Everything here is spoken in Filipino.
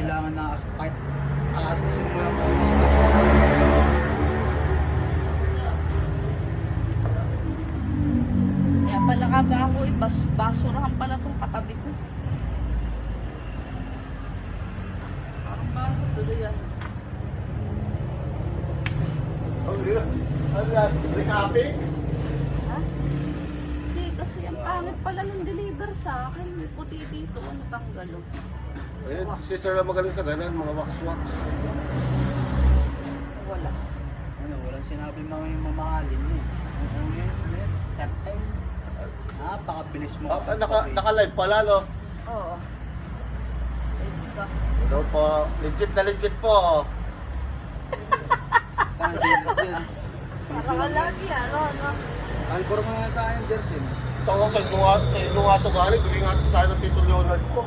kailangan na kahit aasasin mo lang. Kaya pala ka ba ako basurahan pala itong katabi ko. Parang bago tuloy yan. Ano yan? Recaping? Ha? Hindi, kasi ang pangit pala nung deliver sa akin. May puti dito, ano tanggal o. Ayun, si Sir na magaling sa ganun, mga wax-wax. Wala. Ano, walang sinabi mga yung mamahalin niya. Ano yan? Tatay. Napakabilis mo. Naka-live pala, no? Oo. Eh, diba? Ano po, legit po. Parang dinrop yan. Parang ka lagi, ano. Albor mo nga sa akin, Jersey. Tawag sa inyo nga ito galing, bigyan nga ito sa akin ng Tito Leonard ko.